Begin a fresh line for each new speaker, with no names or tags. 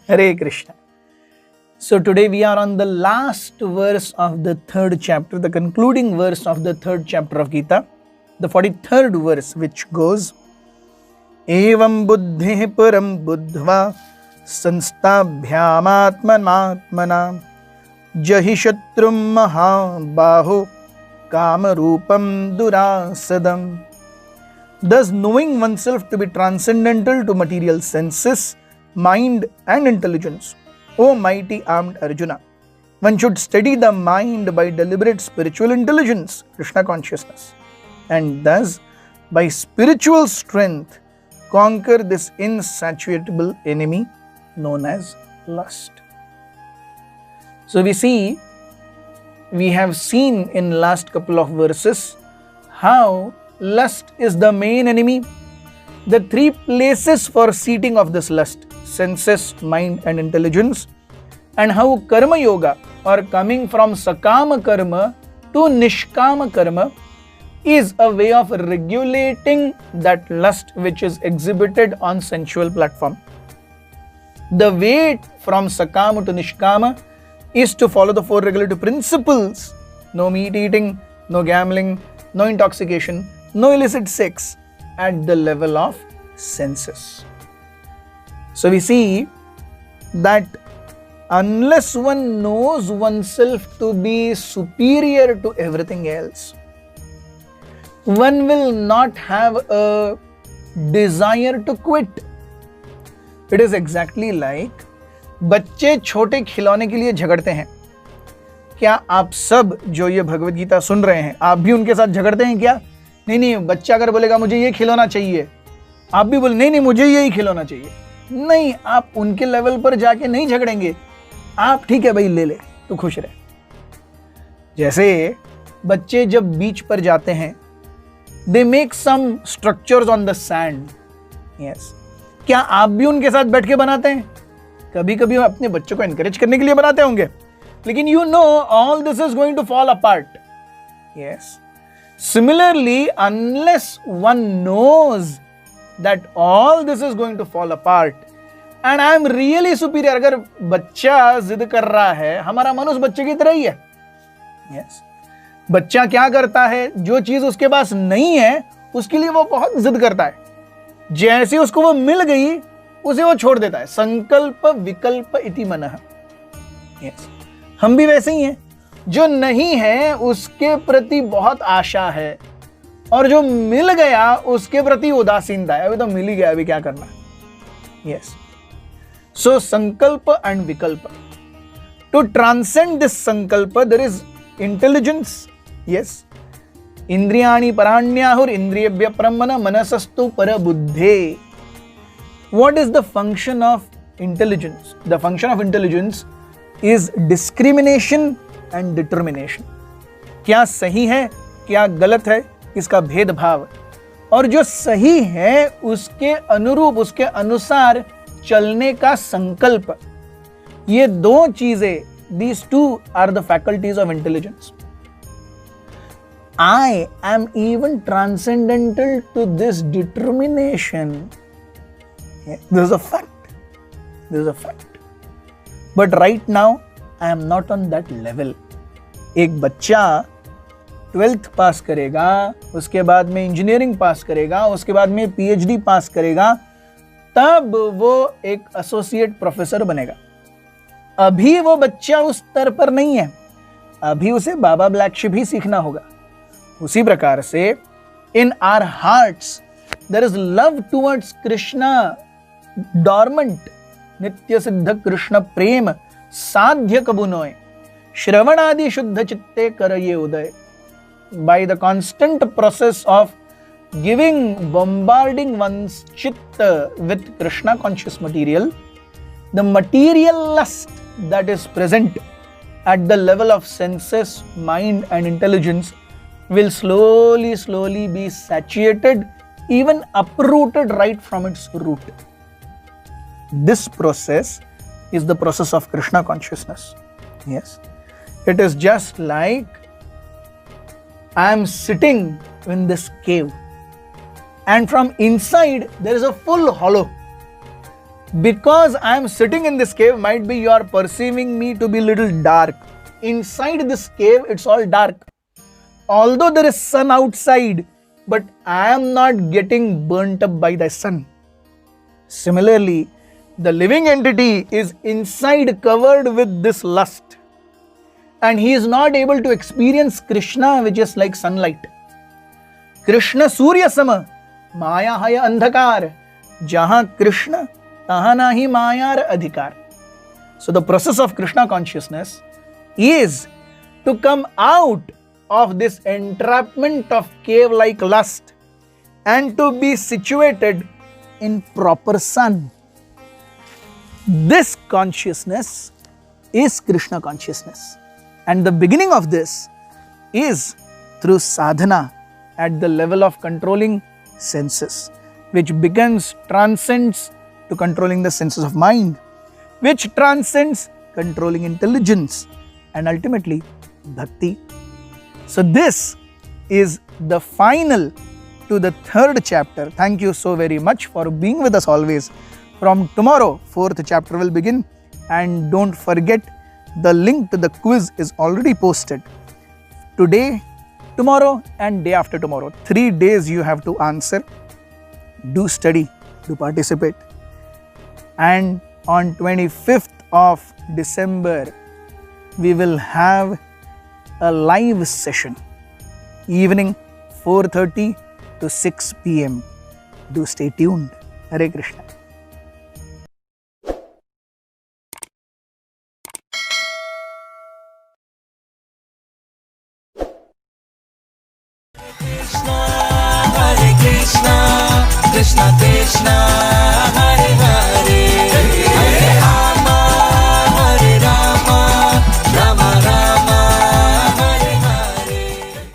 Hare Krishna. So today we are on the last verse of the third chapter, the concluding verse of the third chapter of Gita, the 43rd verse, which goes, Evam buddhi param buddhva sanstabhyamatmanatmana jahi shatrum mahabaho kamarupam durasadam. Thus, knowing oneself to be transcendental to material senses, mind and intelligence, O mighty armed Arjuna, one should steady the mind by deliberate spiritual intelligence, Krishna consciousness, and thus by spiritual strength conquer this insatiable enemy known as lust. So we have seen in last couple of verses how lust is the main enemy, the three places for seating of this lust, senses, mind and intelligence, and how karma yoga, or coming from sakama karma to nishkama karma, is a way of regulating that lust which is exhibited on sensual platform. The way from sakama to nishkama is to follow the four regulative principles: no meat eating, no gambling, no intoxication, no illicit sex at the level of senses. So we see that unless one knows oneself to be superior to everything else, one will not have a desire to quit. It is exactly like बच्चे छोटे खिलौने के लिए झगड़ते हैं. क्या आप सब जो ये भगवद गीता सुन रहे हैं, आप भी उनके साथ झगड़ते हैं क्या? नहीं, बच्चा अगर बोलेगा मुझे ये खिलौना चाहिए, आप भी बोले नहीं मुझे यही खिलौना चाहिए. नहीं, आप उनके लेवल पर जाके नहीं झगड़ेंगे. आप ठीक है भाई ले ले, तू खुश रहे. जैसे बच्चे जब बीच पर जाते हैं, they make some structures on the sand. Yes, क्या आप भी उनके साथ बैठ के बनाते हैं? कभी कभी अपने बच्चों को एनकरेज करने के लिए बनाते होंगे, लेकिन you know all this is going to fall apart. Yes, similarly unless one knows that all this is going to fall apart and I am really superior. अगर बच्चा जिद कर रहा है, हमारा मन उस बच्चे की तरह ही है. yes. बच्चा क्या करता है, जो चीज उसके पास नहीं है उसके लिए वो बहुत जिद करता है. जैसे उसको वो मिल गई उसे वो छोड़ देता है. संकल्प विकल्प इति मनः. yes. हम भी वैसे ही हैं. जो नहीं है उसके प्रति बहुत आशा है, और जो मिल गया उसके प्रति उदासीनता है. अभी तो मिल ही गया, अभी क्या करना है. यस, सो संकल्प एंड विकल्प. टू ट्रांसेंड दिस संकल्प देयर इज इंटेलिजेंस. यस, इंद्रियाणि पराण्याहुर इंद्रियभ्य परम मन मनसस्तु पर बुद्धे. What is the function of intelligence? The function of intelligence is discrimination and determination. क्या सही है, क्या गलत है, इसका भेदभाव, और जो सही है उसके अनुरूप, उसके अनुसार चलने का संकल्प. ये दो चीजें, these two are the faculties of intelligence. I am even transcendental to this determination. This is a fact. This is a fact. But right now I am not on that level. एक बच्चा 12th पास करेगा, उसके बाद में engineering pass करेगा, उसके बाद में पीएचडी पास करेगा, तब वो एक एसोसिएट प्रोफेसर बनेगा. अभी वो बच्चा उस स्तर पर नहीं है, अभी उसे बाबा ब्लैक शिप ही सीखना होगा. उसी प्रकार से in our hearts there is love towards Krishna, dormant, nitya siddha Krishna प्रेम साध्य कबुनोय, श्रवण आदि शुद्ध चित्ते करये उदय. By the constant process of bombarding one's chitta with Krishna conscious material, the material lust that is present at the level of senses, mind and intelligence will slowly be satiated, even uprooted right from its root. This process is the process of Krishna consciousness. Yes, it is just like I am sitting in this cave and from inside there is a full hollow. Because I am sitting in this cave, might be you are perceiving me to be little dark. Inside this cave, it's all dark. Although there is sun outside, but I am not getting burnt up by the sun. Similarly, the living entity is inside covered with this lust, and he is not able to experience Krishna, which is like sunlight. Krishna Surya Sama, Maya Haya Andhakar, Jahan Krishna, Tahan Nahi Mayar Adhikar. So the process of Krishna consciousness is to come out of this entrapment of cave-like lust and to be situated in proper sun. This consciousness is Krishna consciousness. And the beginning of this is through sadhana at the level of controlling senses, which transcends to controlling the senses of mind, which transcends controlling intelligence, and ultimately bhakti. So this is the final to the third chapter. Thank you so very much for being with us always. From tomorrow, fourth chapter will begin, and don't forget the link to the quiz is already posted. Today, tomorrow and day after tomorrow, 3 days you have to answer. Do study, do participate. And on 25th of December, we will have a live session, evening 4:30 to 6 p.m. Do stay tuned. Hare Krishna.
Krishna, Hare Krishna, Krishna Krishna.